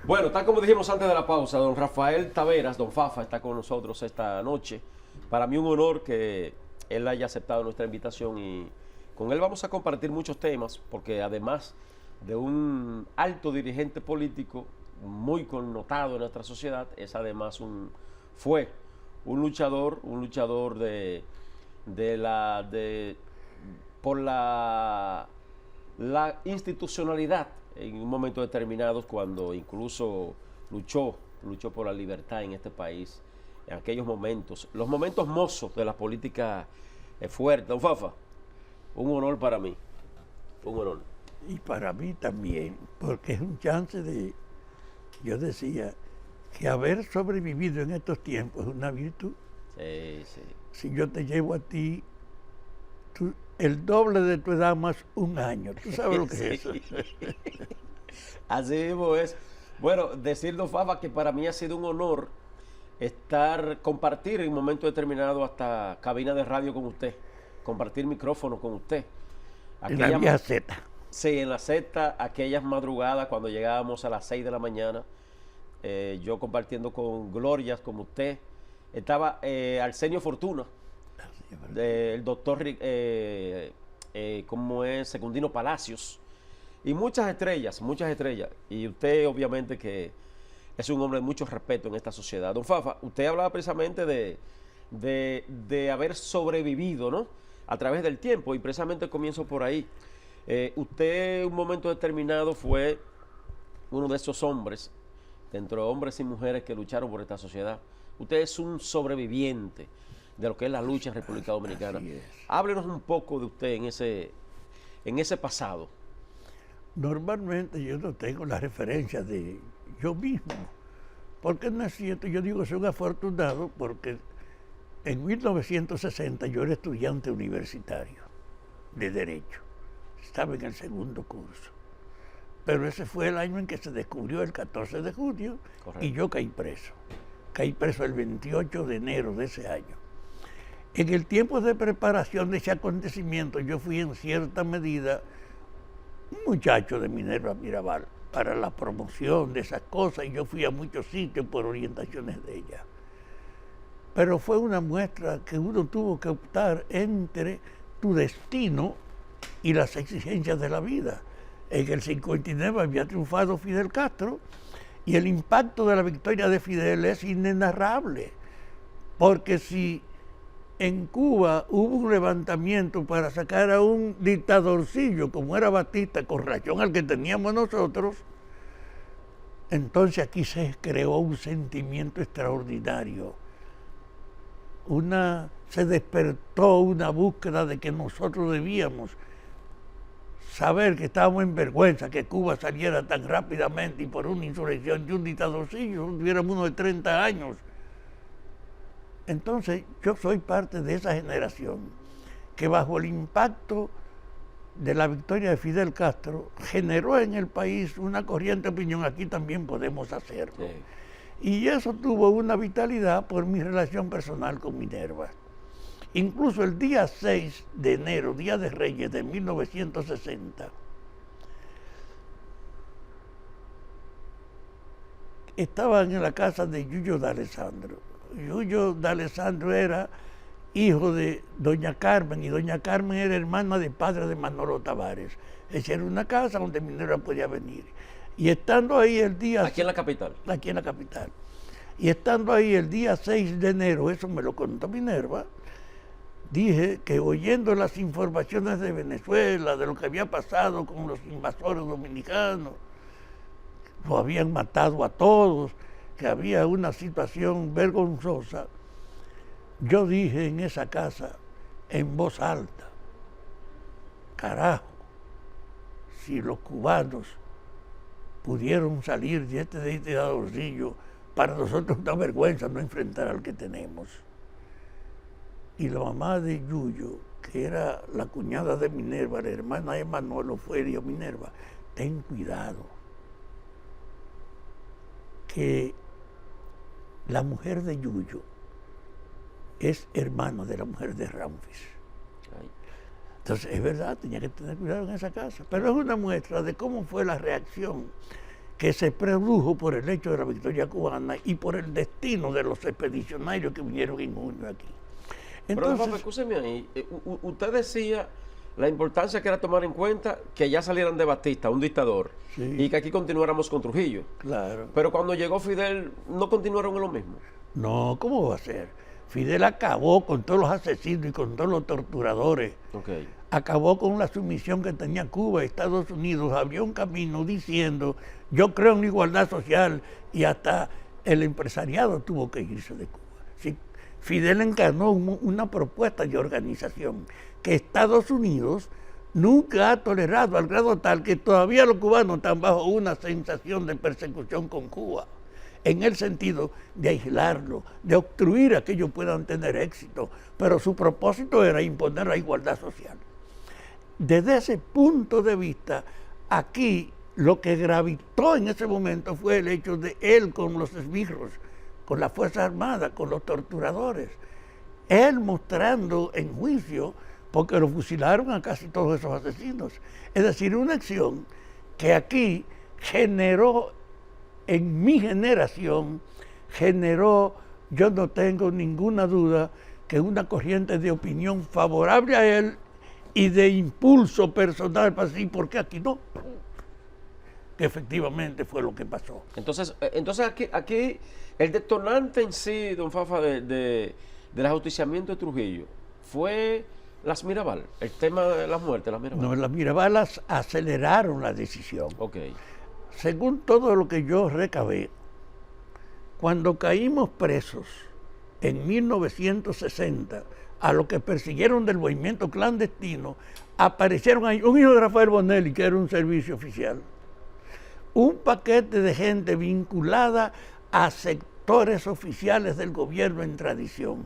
Bueno, tal como dijimos antes de la pausa, don Rafael Taveras, don Fafa, está con nosotros esta noche. Para mí un honor que él haya aceptado nuestra invitación y con él vamos a compartir muchos temas, porque además de un alto dirigente político muy connotado en nuestra sociedad, es además fue un luchador de la, de, por la institucionalidad en un momento determinado, cuando incluso luchó por la libertad en este país, en aquellos momentos, los momentos mozos de la política fuerte. Don Fafa, un honor para mí, un honor. Y para mí también, porque es un chance yo decía, que haber sobrevivido en estos tiempos es una virtud. Sí, sí. Si yo te llevo a ti, el doble de tu edad más un año, ¿tú sabes lo que Sí. es eso? Así mismo es. Bueno, decir, don Fafa, que para mí ha sido un honor compartir en un momento determinado hasta cabina de radio con usted, compartir micrófono con usted. En la vieja Z. Sí, en la Z, aquellas madrugadas cuando llegábamos a las 6 de la mañana, yo compartiendo con glorias como usted. Estaba Arsenio Fortuna, el doctor, ¿cómo es? Secundino Palacios, y muchas estrellas, muchas estrellas. Y usted obviamente que es un hombre de mucho respeto en esta sociedad. Don Fafa, usted hablaba precisamente de haber sobrevivido, ¿no?, a través del tiempo, y precisamente comienzo por ahí. Usted en un momento determinado fue uno de esos hombres, dentro de hombres y mujeres que lucharon por esta sociedad. Usted es un sobreviviente de lo que es la lucha en República Dominicana. Háblenos un poco de usted en ese pasado. Normalmente yo no tengo la referencia de yo mismo, porque no es cierto. Yo digo, soy un afortunado porque en 1960 yo era estudiante universitario de Derecho, estaba en el segundo curso, pero ese fue el año en que se descubrió el 14 de junio. Correcto. Y yo caí preso el 28 de enero de ese año. En el tiempo de preparación de ese acontecimiento yo fui en cierta medida un muchacho de Minerva Mirabal para la promoción de esas cosas, y yo fui a muchos sitios por orientaciones de ella. Pero fue una muestra que uno tuvo que optar entre tu destino y las exigencias de la vida. En el 59 había triunfado Fidel Castro y el impacto de la victoria de Fidel es inenarrable, porque si en Cuba hubo un levantamiento para sacar a un dictadorcillo como era Batista, con relación al que teníamos nosotros, entonces aquí se creó un sentimiento extraordinario. Se despertó una búsqueda de que nosotros debíamos saber que estábamos en vergüenza que Cuba saliera tan rápidamente y por una insurrección de un dictadorcillo, tuviéramos uno de 30 años. Entonces yo soy parte de esa generación que bajo el impacto de la victoria de Fidel Castro generó en el país una corriente de opinión: aquí también podemos hacerlo. Sí. Y eso tuvo una vitalidad por mi relación personal con Minerva. Incluso el día 6 de enero, Día de Reyes de 1960, estaban en la casa de Yuyo D'Alessandro. Yuyo D'Alessandro era hijo de doña Carmen, y doña Carmen era hermana de padre de Manolo Tavares. Esa era una casa donde Minerva podía venir. Y estando ahí el día... ¿Aquí en la capital? Aquí en la capital. Y estando ahí el día 6 de enero, eso me lo contó Minerva, dije que oyendo las informaciones de Venezuela, de lo que había pasado con los invasores dominicanos, lo habían matado a todos, que había una situación vergonzosa, yo dije en esa casa, en voz alta: carajo, si los cubanos pudieron salir de este dictadorcillo, para nosotros es una vergüenza no enfrentar al que tenemos. Y la mamá de Yuyo, que era la cuñada de Minerva, la hermana de Manolo, fue y dijo: Minerva, ten cuidado, que la mujer de Yuyo es hermana de la mujer de Ramfis. Entonces, es verdad, tenía que tener cuidado en esa casa. Pero es una muestra de cómo fue la reacción que se produjo por el hecho de la victoria cubana y por el destino de los expedicionarios que vinieron en junio aquí. Entonces, pero, escúcheme ahí, usted decía la importancia que era tomar en cuenta que ya salieran de Batista, un dictador, sí, y que aquí continuáramos con Trujillo. Claro. Pero cuando llegó Fidel, ¿no continuaron en lo mismo? No, ¿cómo va a ser? Fidel acabó con todos los asesinos y con todos los torturadores. Okay. Acabó con la sumisión que tenía Cuba y Estados Unidos, abrió un camino diciendo, yo creo en igualdad social, y hasta el empresariado tuvo que irse de Cuba. Sí, Fidel encarnó una propuesta de organización que Estados Unidos nunca ha tolerado, al grado tal que todavía los cubanos están bajo una sensación de persecución con Cuba, en el sentido de aislarlo, de obstruir a que ellos puedan tener éxito, pero su propósito era imponer la igualdad social. Desde ese punto de vista, aquí lo que gravitó en ese momento fue el hecho de él con los esbirros, con las Fuerzas Armadas, con los torturadores, él mostrando en juicio, porque lo fusilaron a casi todos esos asesinos. Es decir, una acción que aquí generó, en mi generación, yo no tengo ninguna duda, que una corriente de opinión favorable a él y de impulso personal para decir, ¿por qué aquí no? Que efectivamente fue lo que pasó. Entonces aquí el detonante en sí, don Fafa, del ajusticiamiento de Trujillo, fue las Mirabal, el tema de la muerte de las Mirabal. No, las Mirabal aceleraron la decisión. Okay. Según todo lo que yo recabé, cuando caímos presos en 1960, a los que persiguieron del movimiento clandestino, aparecieron ahí un hijo de Rafael Bonelli, que era un servicio oficial, un paquete de gente vinculada a sectores oficiales del gobierno en tradición.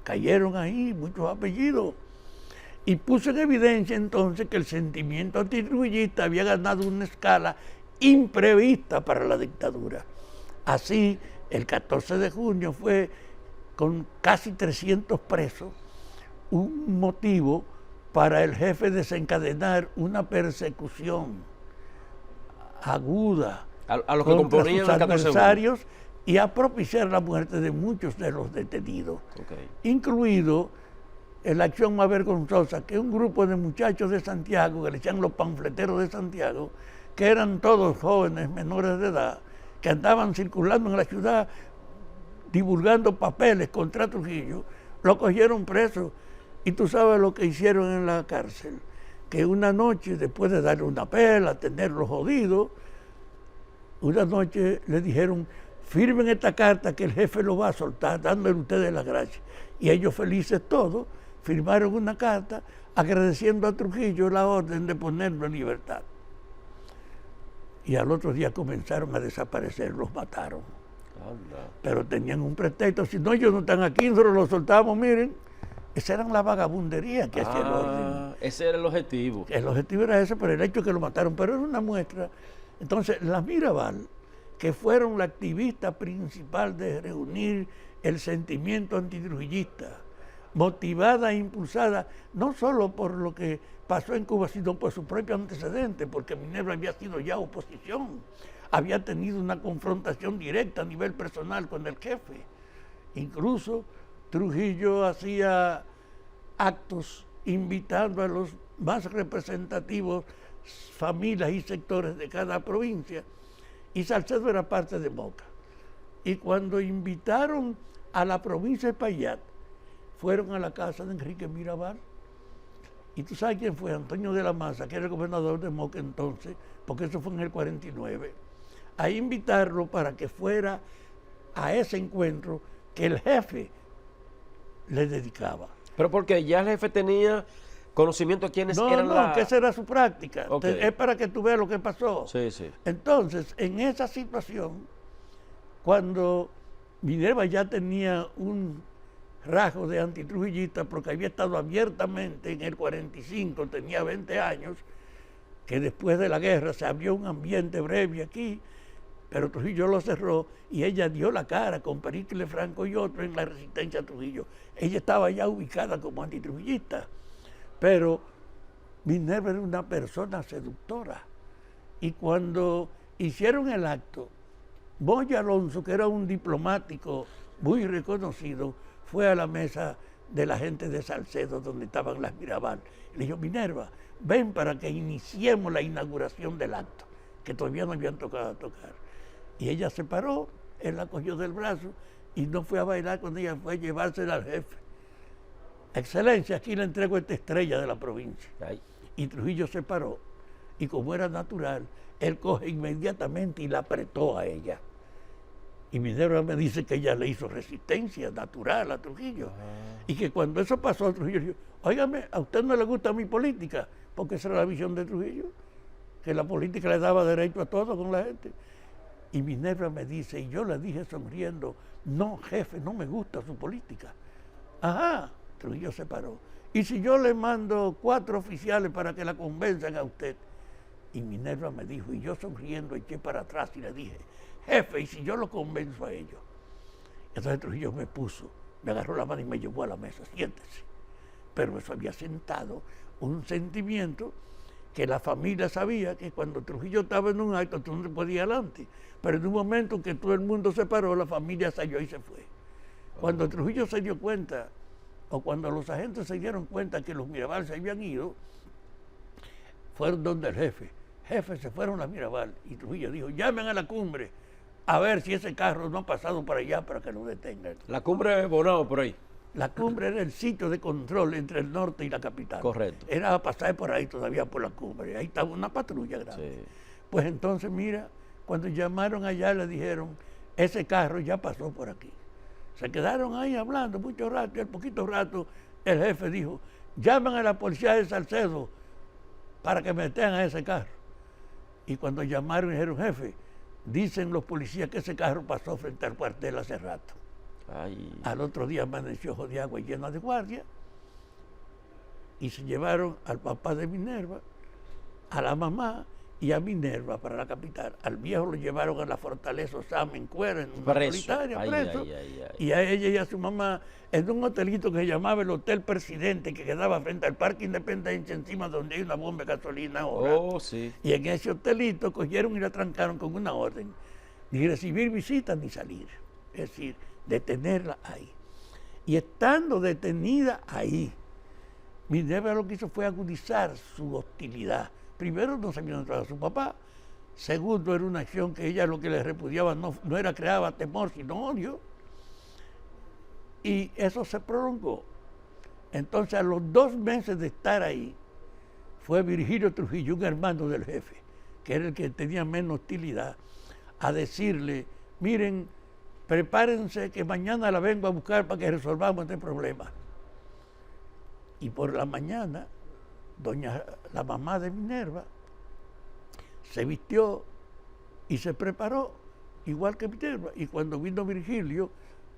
Cayeron ahí muchos apellidos. Y puso en evidencia entonces que el sentimiento antitrujillista había ganado una escala imprevista para la dictadura. Así, el 14 de junio fue, con casi 300 presos, un motivo para el jefe desencadenar una persecución aguda a los que componían sus adversarios y a propiciar la muerte de muchos de los detenidos, incluido la acción más vergonzosa, que un grupo de muchachos de Santiago, que le echan los panfleteros de Santiago, que eran todos jóvenes menores de edad, que andaban circulando en la ciudad divulgando papeles contra Trujillo, lo cogieron preso. Y tú sabes lo que hicieron en la cárcel, que una noche, después de darle una pela, tenerlo jodido, una noche le dijeron, firmen esta carta que el jefe lo va a soltar, dándole a ustedes las gracias. Y ellos felices todos, firmaron una carta agradeciendo a Trujillo la orden de ponerlo en libertad. Y al otro día comenzaron a desaparecer, los mataron. Pero tenían un pretexto, si no, ellos no están aquí, nosotros los soltamos, miren. Esa era la vagabundería que hacía el orden. Ese era el objetivo. El objetivo era ese, pero el hecho que lo mataron, pero era una muestra. Entonces, las Mirabal, que fueron la activista principal de reunir el sentimiento antitrujillista, motivada e impulsada no solo por lo que pasó en Cuba, sino por su propio antecedente, porque Minerva había sido ya oposición, había tenido una confrontación directa a nivel personal con el jefe. Incluso Trujillo hacía actos invitando a los más representativos familias y sectores de cada provincia, y Salcedo era parte de Moca. Y cuando invitaron a la provincia de Payat, fueron a la casa de Enrique Mirabal. Y tú sabes quién fue, Antonio de la Maza, que era el gobernador de Moca entonces, porque eso fue en el 49, a invitarlo para que fuera a ese encuentro que el jefe le dedicaba. Pero porque ya el jefe tenía conocimiento de quiénes eran que esa era su práctica. Es para que tú veas lo que pasó. Sí, sí. Entonces, en esa situación, cuando Minerva ya tenía un rasgo de antitrujillista, porque había estado abiertamente en el 45, tenía 20 años, que después de la guerra se abrió un ambiente breve aquí, pero Trujillo lo cerró y ella dio la cara con Pericles Franco y otro en la resistencia a Trujillo. Ella estaba ya ubicada como antitrujillista, pero Minerva era una persona seductora. Y cuando hicieron el acto. Moya Alonso, que era un diplomático muy reconocido, fue a la mesa de la gente de Salcedo, donde estaban las Mirabal. Le dijo, Minerva, ven para que iniciemos la inauguración del acto, que todavía no habían tocado a tocar. Y ella se paró, él la cogió del brazo y no fue a bailar con ella, fue a llevársela al jefe. Excelencia, aquí le entrego esta estrella de la provincia. Ay. Y Trujillo se paró, y como era natural, él coge inmediatamente y la apretó a ella. Y Minerva me dice que ella le hizo resistencia natural a Trujillo. Y que cuando eso pasó, Trujillo dijo, óigame, a usted no le gusta mi política, porque esa era la visión de Trujillo, que la política le daba derecho a todo con la gente. Y Minerva me dice, y yo le dije sonriendo, no, jefe, no me gusta su política. Ajá, Trujillo se paró. Y si yo le mando 4 oficiales para que la convenzan a usted. Y Minerva me dijo, y yo sonriendo eché para atrás y le dije, jefe, ¿y si yo lo convenzo a ellos? Entonces Trujillo me agarró la mano y me llevó a la mesa, siéntese. Pero eso había sentado un sentimiento que la familia sabía que cuando Trujillo estaba en un acto, tú no te podías ir adelante. Pero en un momento que todo el mundo se paró, la familia salió y se fue. Cuando Trujillo se dio cuenta, o cuando los agentes se dieron cuenta que los Mirabal se habían ido, fueron donde el jefe. Jefe, se fueron las Mirabal. Y Trujillo dijo, llamen a la cumbre a ver si ese carro no ha pasado para allá para que lo detengan. La cumbre de Bonao, por ahí. La cumbre era el sitio de control entre el norte y la capital. Correcto. Era pasar por ahí todavía por la cumbre. Ahí estaba una patrulla grande. Sí. Pues entonces, mira, cuando llamaron allá le dijeron, ese carro ya pasó por aquí. Se quedaron ahí hablando mucho rato y al poquito rato el jefe dijo, llamen a la policía de Salcedo para que metan a ese carro. Y cuando llamaron dijeron, jefe, dicen los policías que ese carro pasó frente al cuartel hace rato. Ay. Al otro día amaneció ojo de agua llena de guardia y se llevaron al papá de Minerva, a la mamá y a Minerva para la capital. Al viejo lo llevaron a la fortaleza Osama en Cuera, en una solitaria, preso. Y a ella y a su mamá en un hotelito que se llamaba el Hotel Presidente, que quedaba frente al Parque Independencia, encima donde hay una bomba de gasolina ahora. Oh, sí. Y en ese hotelito cogieron y la trancaron con una orden, ni recibir visitas ni salir. Es decir, detenerla ahí. Y estando detenida ahí, Minerva lo que hizo fue agudizar su hostilidad. Primero, no sabía dónde estaba su papá. Segundo, era una acción que ella lo que le repudiaba no era creaba temor, sino odio. Y eso se prolongó. Entonces, a los 2 meses de estar ahí, fue Virgilio Trujillo, un hermano del jefe, que era el que tenía menos hostilidad, a decirle, miren, prepárense que mañana la vengo a buscar para que resolvamos este problema. Y por la mañana, la mamá de Minerva se vistió y se preparó igual que Minerva. Y cuando vino Virgilio,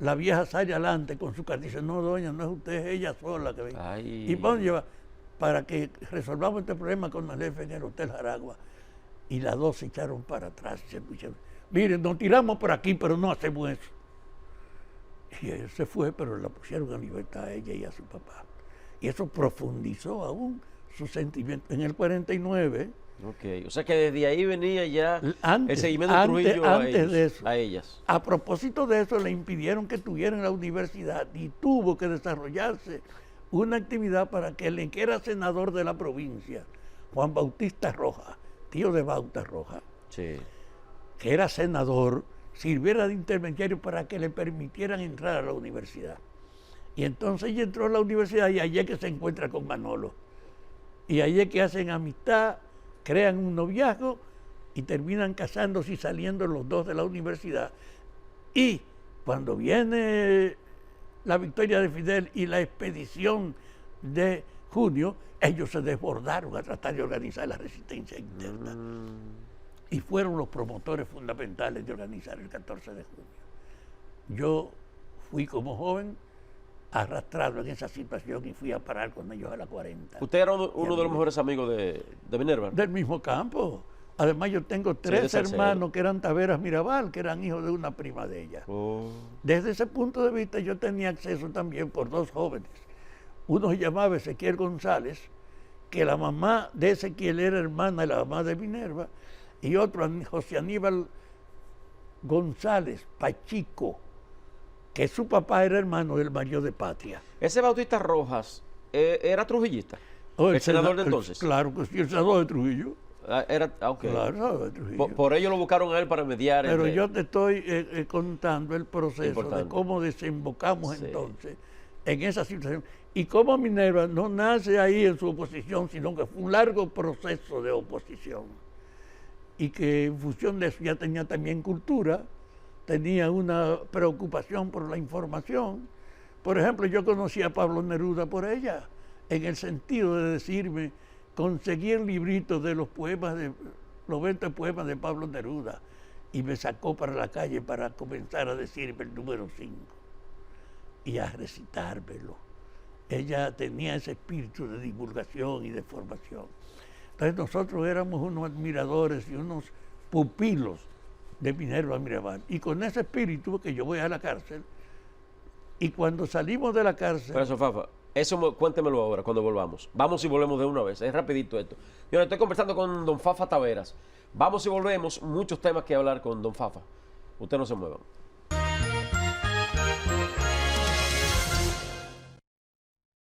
la vieja sale adelante con su carta y dice, no, doña, no es usted, es ella sola que viene. Y vamos a llevar para que resolvamos este problema con el jefe en el Hotel Jaragua. Y las dos se echaron para atrás y se pusieron, miren, nos tiramos por aquí, pero no hacemos eso. Y él se fue, pero la pusieron en libertad a ella y a su papá. Y eso profundizó aún su sentimiento. En el 49... Ok, o sea que desde ahí venía ya el seguimiento de Trujillo a ellas. A propósito de eso, le impidieron que estuviera en la universidad y tuvo que desarrollarse una actividad para que el que era senador de la provincia, Juan Bautista Rojas, tío de Bauta Rojas, sí, que era senador, sirviera de intermediario para que le permitieran entrar a la universidad. Y entonces ella entró a la universidad y allí es que se encuentra con Manolo. Y allí es que hacen amistad, crean un noviazgo y terminan casándose y saliendo los dos de la universidad. Y cuando viene la victoria de Fidel y la expedición de junio, ellos se desbordaron a tratar de organizar la resistencia interna. Y fueron los promotores fundamentales de organizar el 14 de junio. Yo fui como joven arrastrado en esa situación y fui a parar con ellos a la 40. ¿Usted era uno de los mejores amigos de Minerva? Del mismo campo. Además yo tengo 3 hermanos que eran Taveras Mirabal, que eran hijos de una prima de ella. Oh. Desde ese punto de vista yo tenía acceso también por 2 jóvenes. Uno se llamaba Ezequiel González, que la mamá de Ezequiel era hermana de la mamá de Minerva, y otro José Aníbal González Pachico, que su papá era hermano del Mayor de Patria. Ese Bautista Rojas era trujillista, Oh, el senador de entonces. Claro que sí, el senador de Trujillo. Ok. Claro, el senador de Trujillo. Por ello lo buscaron a él para mediar. Pero yo te estoy contando el proceso Importante. de cómo desembocamos Sí. entonces en esa situación. Y cómo Minerva no nace ahí en su oposición, sino que fue un largo proceso de oposición. Y que en función de eso ya tenía también cultura, tenía una preocupación por la información. Por ejemplo, yo conocí a Pablo Neruda por ella, en el sentido de decirme, conseguí el librito de los poemas, de los 20 poemas de Pablo Neruda, y me sacó para la calle para comenzar a decirme el número 5 y a recitármelo. Ella tenía ese espíritu de divulgación y de formación. Entonces nosotros éramos unos admiradores y unos pupilos de Minerva Mirabal. Y con ese espíritu que yo voy a la cárcel, y cuando salimos de la cárcel... Pero eso, Fafa, cuéntemelo ahora, cuando volvamos. Vamos y volvemos de una vez, es rapidito esto. Yo estoy conversando con don Fafa Taveras. Vamos y volvemos, muchos temas que hablar con don Fafa. Usted no se muevan.